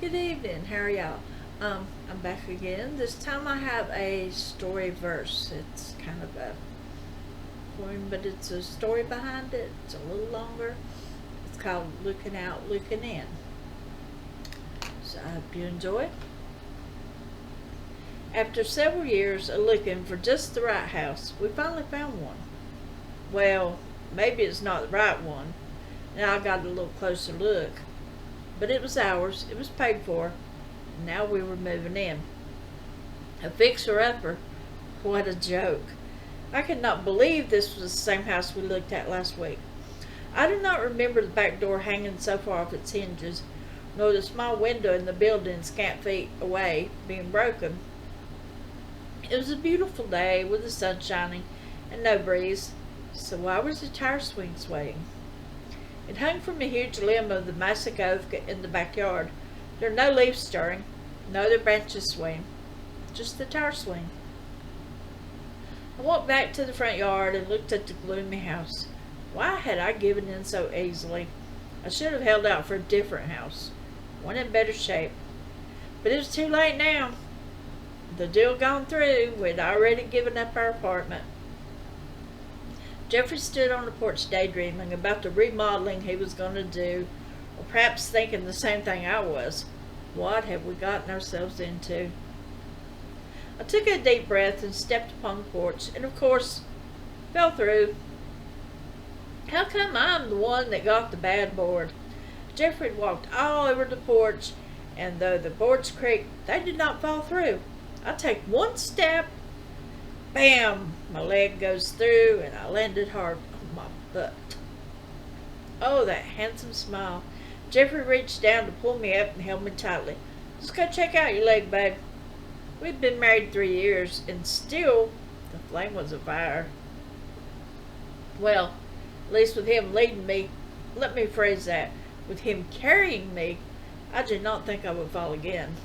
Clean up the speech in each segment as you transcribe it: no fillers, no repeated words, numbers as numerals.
Good evening. How are y'all? I'm back again. This time I have a story verse. It's kind of a poem, but it's a story behind it. It's a little longer. It's called Looking Out, Looking In. So I hope you enjoy. After several years of looking for just the right house, we finally found one. Well, maybe it's not the right one. Now I got a little closer look. But it was ours. It was paid for. And now we were moving in. A fixer-upper. What a joke. I could not believe this was the same house we looked at last week. I do not remember the back door hanging so far off its hinges, nor the small window in the building scant feet away being broken. It was a beautiful day with the sun shining and no breeze, so why was the tire swing swaying? It hung from a huge limb of the massive oak in the backyard. There were no leaves stirring, no other branches swaying, just the tire swing. I walked back to the front yard and looked at the gloomy house. Why had I given in so easily? I should have held out for a different house, one in better shape. But it was too late now. The deal gone through. We'd already given up our apartment. Jeffrey stood on the porch daydreaming about the remodeling he was going to do, or perhaps thinking the same thing I was. What have we gotten ourselves into? I took a deep breath and stepped upon the porch, and of course, fell through. How come I'm the one that got the bad board? Jeffrey had walked all over the porch, and though the boards creaked, they did not fall through. I take one step, bam! My leg goes through and I landed hard on my butt. Oh, that handsome smile. Jeffrey reached down to pull me up and held me tightly. Just go check out your leg, babe. We'd been married 3 years and still the flame was a fire. Well, at least with him leading me, let me phrase that, with him carrying me, I did not think I would fall again.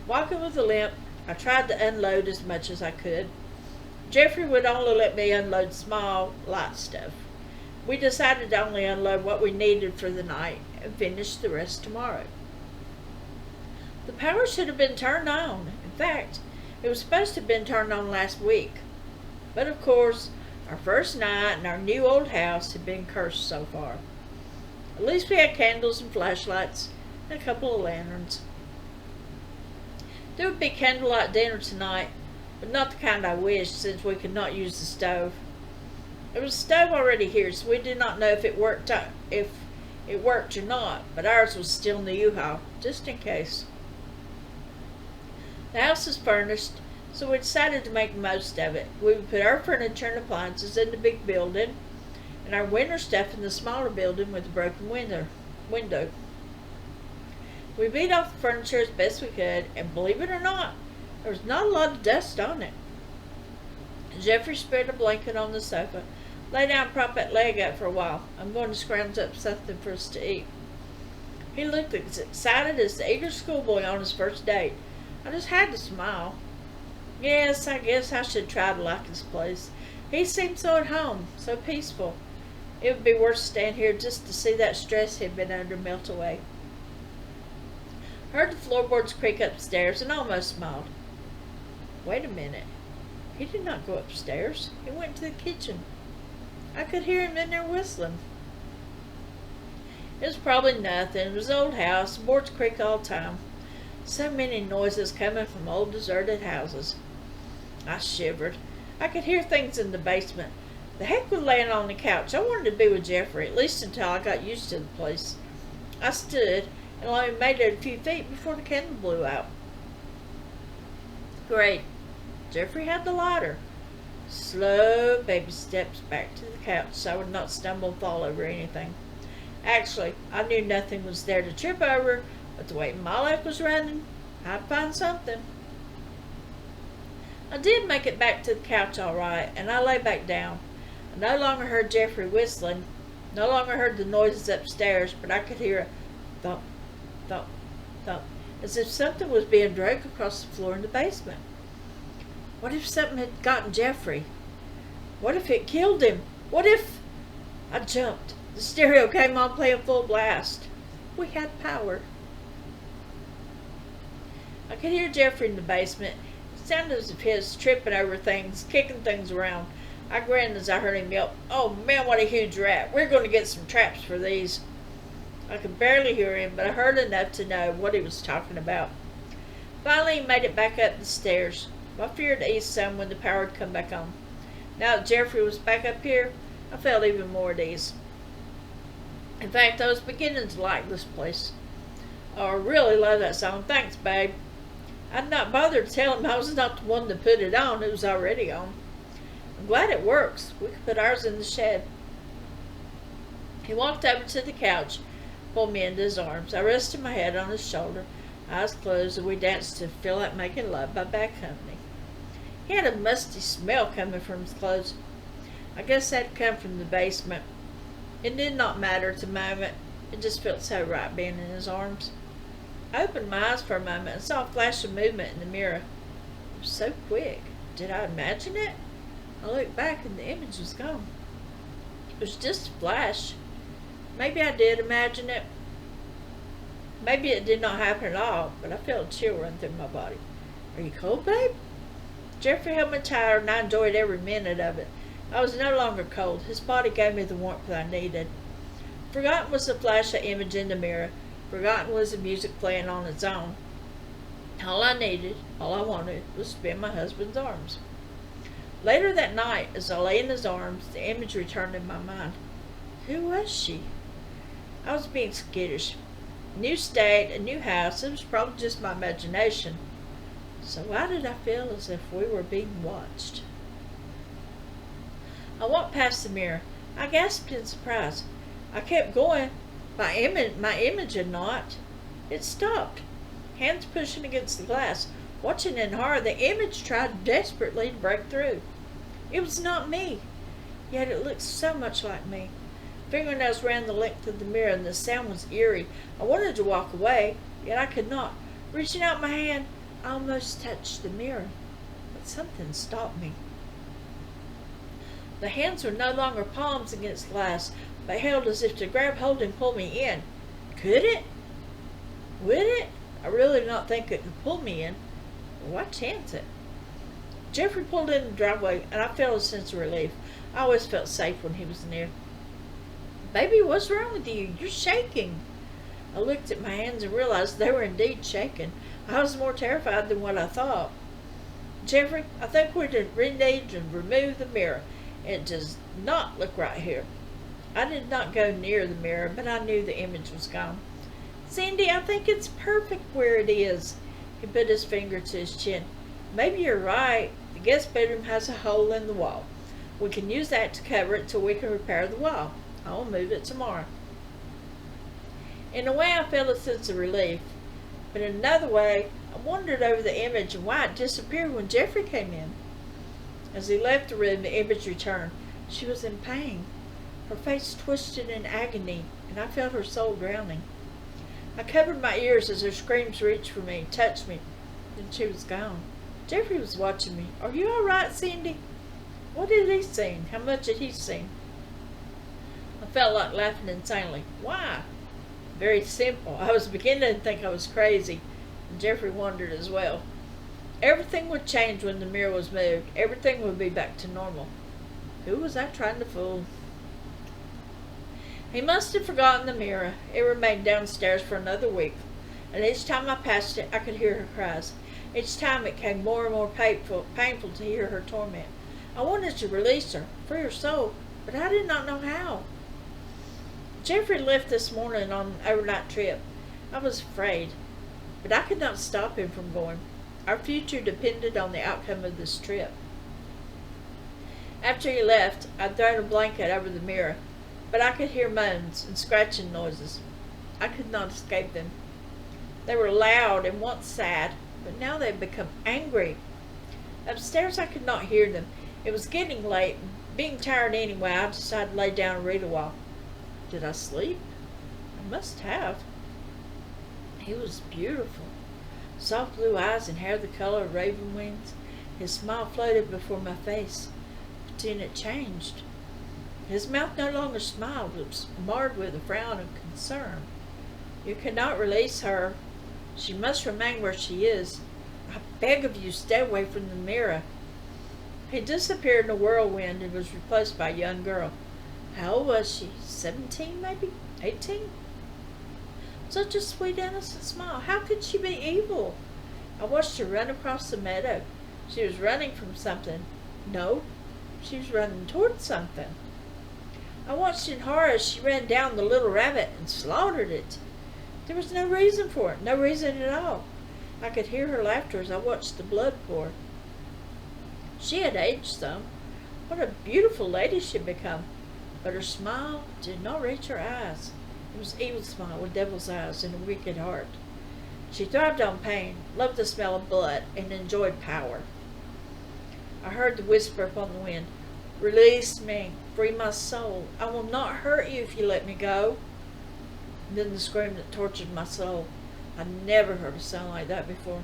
Walking with a limp, I tried to unload as much as I could. Jeffrey would only let me unload small, light stuff. We decided to only unload what we needed for the night and finish the rest tomorrow. The power should have been turned on. In fact, it was supposed to have been turned on last week. But of course, our first night in our new old house had been cursed so far. At least we had candles and flashlights and a couple of lanterns. There would be candlelight dinner tonight, but not the kind I wished, since we could not use the stove. There was a stove already here, so we did not know if it worked or not, but ours was still in the U-Haul, just in case. The house is furnished, so we decided to make the most of it. We would put our furniture and appliances in the big building, and our winter stuff in the smaller building with the broken window. We beat off the furniture as best we could, and believe it or not, there was not a lot of dust on it. Jeffrey spread a blanket on the sofa, lay down and prop that leg up for a while. I'm going to scrounge up something for us to eat. He looked as excited as the eager schoolboy on his first date. I just had to smile. Yes, I guess I should try to like his place. He seemed so at home, so peaceful. It would be worth staying here just to see that stress he'd been under melt away. Heard the floorboards creak upstairs and almost smiled. Wait a minute. He did not go upstairs. He went to the kitchen. I could hear him in there whistling. It was probably nothing. It was an old house. The boards creak all the time. So many noises coming from old deserted houses. I shivered. I could hear things in the basement. The heck with laying on the couch. I wanted to be with Jeffrey, at least until I got used to the place. I stood and only made it a few feet before the candle blew out. Great. Jeffrey had the lighter. Slow baby steps back to the couch so I would not stumble and fall over anything. Actually, I knew nothing was there to trip over, but the way my life was running, I'd find something. I did make it back to the couch all right, and I lay back down. I no longer heard Jeffrey whistling, no longer heard the noises upstairs, but I could hear a thump, thump, thump, as if something was being dragged across the floor in the basement. What if something had gotten Jeffrey? What if it killed him? What if... I jumped. The stereo came on playing full blast. We had power. I could hear Jeffrey in the basement. It sounded as if he was tripping over things, kicking things around. I grinned as I heard him yelp, "Oh man, what a huge rat. We're going to get some traps for these." I could barely hear him, but I heard enough to know what he was talking about. Finally, he made it back up the stairs. My fear had eased some when the power had come back on. Now that Jeffrey was back up here, I felt even more at ease. In fact, I was beginning to like this place. Oh, I really love that song. Thanks, babe. I'd not bothered to tell him I was not the one to put it on. It was already on. I'm glad it works. We could put ours in the shed. He walked over to the couch, pulled me into his arms. I rested my head on his shoulder, eyes closed, and we danced to Feel Like Making Love by Bad Company. He had a musty smell coming from his clothes. I guess that had come from the basement. It did not matter at the moment. It just felt so right being in his arms. I opened my eyes for a moment and saw a flash of movement in the mirror. It was so quick. Did I imagine it? I looked back and the image was gone. It was just a flash. Maybe I did imagine it. Maybe it did not happen at all, but I felt a chill run through my body. Are you cold, babe? Jeffrey held me tighter and I enjoyed every minute of it. I was no longer cold. His body gave me the warmth I needed. Forgotten was the flash of image in the mirror. Forgotten was the music playing on its own. All I needed, all I wanted, was to be in my husband's arms. Later that night, as I lay in his arms, the image returned in my mind. Who was she? I was being skittish. New state, a new house, it was probably just my imagination. So why did I feel as if we were being watched? I walked past the mirror. I gasped in surprise. I kept going. My image had not. It stopped. Hands pushing against the glass. Watching in horror, the image tried desperately to break through. It was not me. Yet it looked so much like me. Fingernails ran the length of the mirror and the sound was eerie. I wanted to walk away, yet I could not. Reaching out my hand, I almost touched the mirror. But something stopped me. The hands were no longer palms against glass, but held as if to grab hold and pull me in. Could it? Would it? I really did not think it could pull me in. Why chance it? Jeffrey pulled in the driveway, and I felt a sense of relief. I always felt safe when he was near. Baby, what's wrong with you? You're shaking. I looked at my hands and realized they were indeed shaking. I was more terrified than what I thought. Jeffrey, I think we need to remove the mirror. It does not look right here. I did not go near the mirror, but I knew the image was gone. Cindy, I think it's perfect where it is. He put his finger to his chin. Maybe you're right. The guest bedroom has a hole in the wall. We can use that to cover it till we can repair the wall. I'll move it tomorrow. In a way, I felt a sense of relief. But in another way, I wondered over the image and why it disappeared when Jeffrey came in. As he left the room, the image returned. She was in pain. Her face twisted in agony, and I felt her soul drowning. I covered my ears as her screams reached for me, touched me. Then she was gone. Jeffrey was watching me. Are you all right, Cindy? What had he seen? How much had he seen? I felt like laughing insanely. Why? Very simple. I was beginning to think I was crazy, and Jeffrey wondered as well. Everything would change when the mirror was moved. Everything would be back to normal. Who was I trying to fool? He must have forgotten the mirror. It remained downstairs for another week, and each time I passed it, I could hear her cries. Each time it came more and more painful to hear her torment. I wanted to release her, free her soul, but I did not know how. Jeffrey left this morning on an overnight trip. I was afraid, but I could not stop him from going. Our future depended on the outcome of this trip. After he left, I'd thrown a blanket over the mirror, but I could hear moans and scratching noises. I could not escape them. They were loud and once sad, but now they had become angry. Upstairs I could not hear them. It was getting late, and being tired anyway, I decided to lay down and read a while. Did I sleep? I must have. He was beautiful. Soft blue eyes and hair the color of raven wings. His smile floated before my face, but then it changed. His mouth no longer smiled, it was marred with a frown of concern. You cannot release her. She must remain where she is. I beg of you, stay away from the mirror." He disappeared in a whirlwind and was replaced by a young girl. How old was she? 17, maybe? 18? Such a sweet, innocent smile. How could she be evil? I watched her run across the meadow. She was running from something. No, she was running towards something. I watched in horror as she ran down the little rabbit and slaughtered it. There was no reason for it, no reason at all. I could hear her laughter as I watched the blood pour. She had aged some. What a beautiful lady she had become. But her smile did not reach her eyes. It was an evil smile with devil's eyes and a wicked heart. She thrived on pain, loved the smell of blood, and enjoyed power. I heard the whisper upon the wind, "Release me, free my soul. I will not hurt you if you let me go." And then the scream that tortured my soul. I never heard a sound like that before.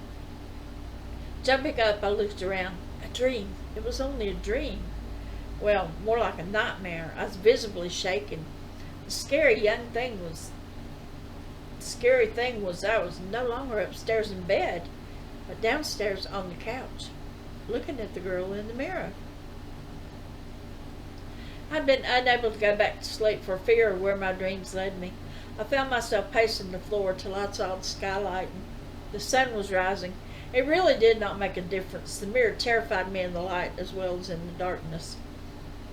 Jumping up, I looked around. A dream. It was only a dream. Well, more like a nightmare. I was visibly shaken. The scary thing was I was no longer upstairs in bed, but downstairs on the couch, looking at the girl in the mirror. I'd been unable to go back to sleep for fear of where my dreams led me. I found myself pacing the floor till I saw the skylight and the sun was rising. It really did not make a difference. The mirror terrified me in the light as well as in the darkness.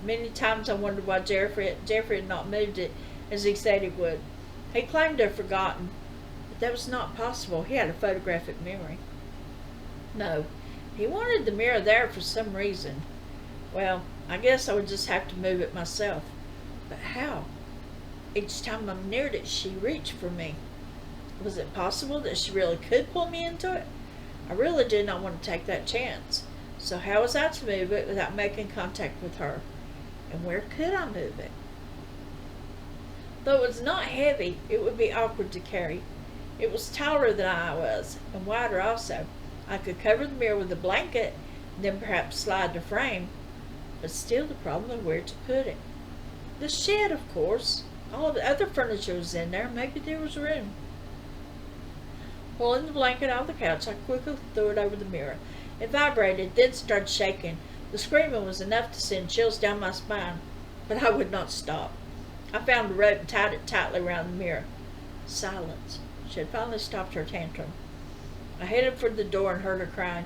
Many times I wondered why Jeffrey had not moved it as he said he would. He claimed to have forgotten, but that was not possible. He had a photographic memory. No, he wanted the mirror there for some reason. Well, I guess I would just have to move it myself. But how? Each time I neared it, she reached for me. Was it possible that she really could pull me into it? I really did not want to take that chance. So how was I to move it without making contact with her? And where could I move it? Though it was not heavy, it would be awkward to carry. It was taller than I was, and wider also. I could cover the mirror with a blanket, and then perhaps slide the frame. But still the problem of where to put it. The shed, of course. All the other furniture was in there. Maybe there was room. Pulling the blanket off the couch, I quickly threw it over the mirror. It vibrated, then started shaking. The screaming was enough to send chills down my spine, but I would not stop. I found a rope and tied it tightly around the mirror. Silence. She had finally stopped her tantrum. I headed for the door and heard her crying,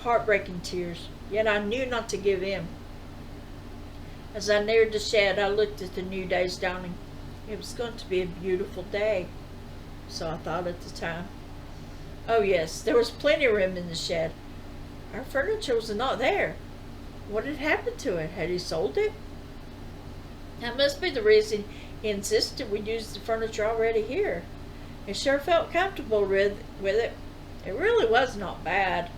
heartbreaking tears, yet I knew not to give in. As I neared the shed, I looked at the new day's dawning. It was going to be a beautiful day, so I thought at the time. Oh yes, there was plenty of room in the shed. Our furniture was not there. What had happened to it? Had he sold it? That must be the reason he insisted we use the furniture already here. It sure felt comfortable with it. It really was not bad.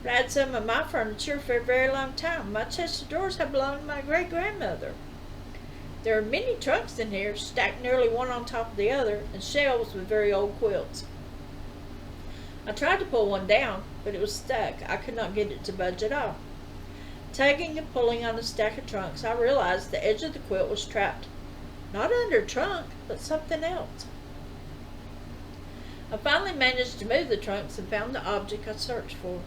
But I had some of my furniture for a very long time. My chest of drawers had belonged to my great-grandmother. There are many trunks in here, stacked nearly one on top of the other, and shelves with very old quilts. I tried to pull one down, but it was stuck. I could not get it to budge at all. Tugging and pulling on the stack of trunks, I realized the edge of the quilt was trapped. Not under a trunk, but something else. I finally managed to move the trunks and found the object I searched for.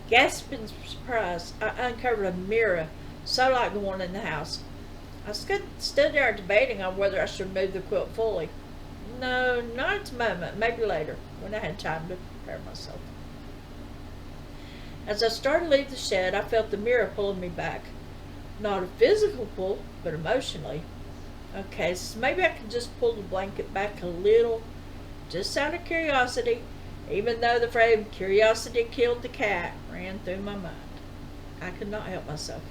Gasping in surprise, I uncovered a mirror, so like the one in the house. I stood there debating on whether I should move the quilt fully. No, not at the moment, maybe later, when I had time to prepare myself. As I started to leave the shed, I felt the mirror pulling me back. Not a physical pull, but emotionally. Okay, so maybe I could just pull the blanket back a little, just out of curiosity, even though the phrase "curiosity killed the cat" ran through my mind. I could not help myself.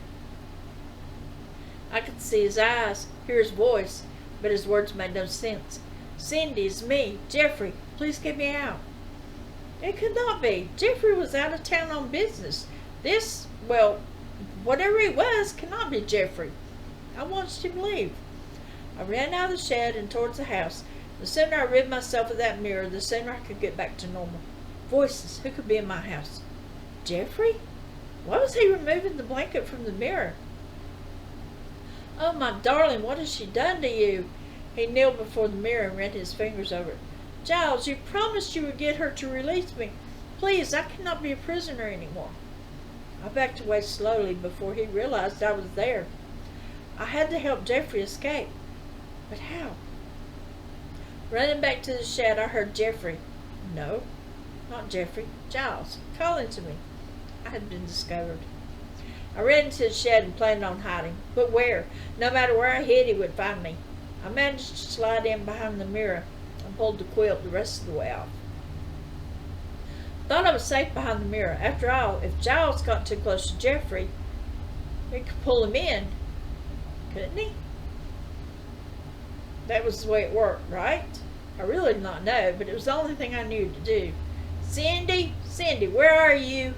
I could see his eyes, hear his voice, but his words made no sense. "Cindy, it's me, Jeffrey. Please get me out." It could not be. Jeffrey was out of town on business. Whatever he was, cannot be Jeffrey. I watched him leave. I ran out of the shed and towards the house. The sooner I rid myself of that mirror, the sooner I could get back to normal. Voices. Who could be in my house? Jeffrey? Why was he removing the blanket from the mirror? "Oh, my darling, what has she done to you?" He kneeled before the mirror and ran his fingers over it. Giles, you promised you would get her to release me. Please, I cannot be a prisoner anymore. I backed away slowly before he realized I was there. I had to help Jeffrey escape. But how? Running back to the shed, I heard Jeffrey. No, not Jeffrey. Giles, calling to me. I had been discovered. I ran into the shed and planned on hiding. But where? No matter where I hid, he would find me. I managed to slide in behind the mirror and pulled the quilt the rest of the way off. Thought I was safe behind the mirror. After all, if Giles got too close to Jeffrey, he could pull him in, couldn't he? That was the way it worked, right? I really did not know, but it was the only thing I knew to do. Cindy, Cindy, where are you?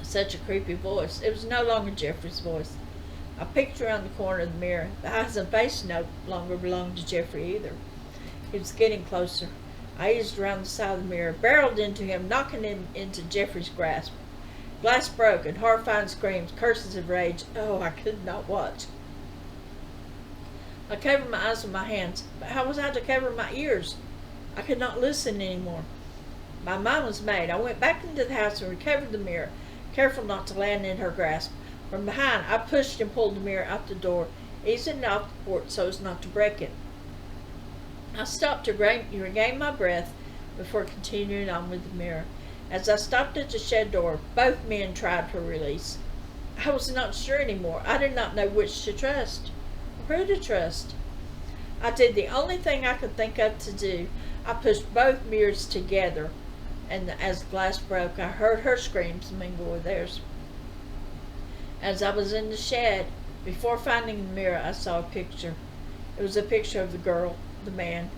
Such a creepy voice. It was no longer Jeffrey's voice. I peeked around the corner of the mirror. The eyes and face no longer belonged to Jeffrey either. He was getting closer. I eased around the side of the mirror, barreled into him, knocking him into Jeffrey's grasp. Glass broke, and horrifying screams, curses of rage. Oh, I could not watch. I covered my eyes with my hands, but how was I to cover my ears? I could not listen anymore. My mind was made. I went back into the house and recovered the mirror, careful not to land in her grasp. From behind, I pushed and pulled the mirror out the door, easing it off the porch so as not to break it. I stopped to regain my breath before continuing on with the mirror. As I stopped at the shed door, both men tried for release. I was not sure anymore. I did not know which to trust, or who to trust. I did the only thing I could think of to do. I pushed both mirrors together, and as the glass broke, I heard her screams mingle with theirs. As I was in the shed, before finding the mirror, I saw a picture. It was a picture of the girl, the man,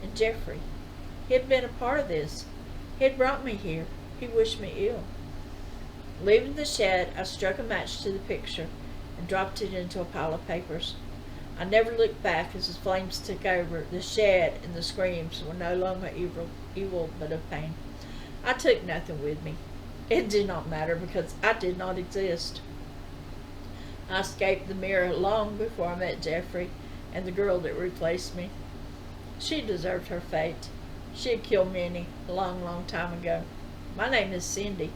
and Jeffrey. He had been a part of this. He had brought me here. He wished me ill. Leaving the shed, I struck a match to the picture and dropped it into a pile of papers. I never looked back as the flames took over. The shed and the screams were no longer evil but of pain. I took nothing with me. It did not matter because I did not exist. I escaped the mirror long before I met Jeffrey and the girl that replaced me. She deserved her fate. She had killed many a long, long time ago. My name is Cindy,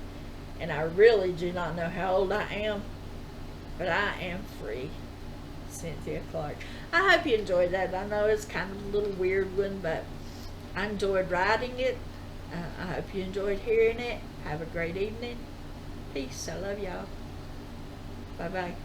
and I really do not know how old I am, but I am free. Cynthia Clark. I hope you enjoyed that. I know it's kind of a little weird one, but I enjoyed writing it. I hope you enjoyed hearing it. Have a great evening. Peace. I love y'all. Bye-bye.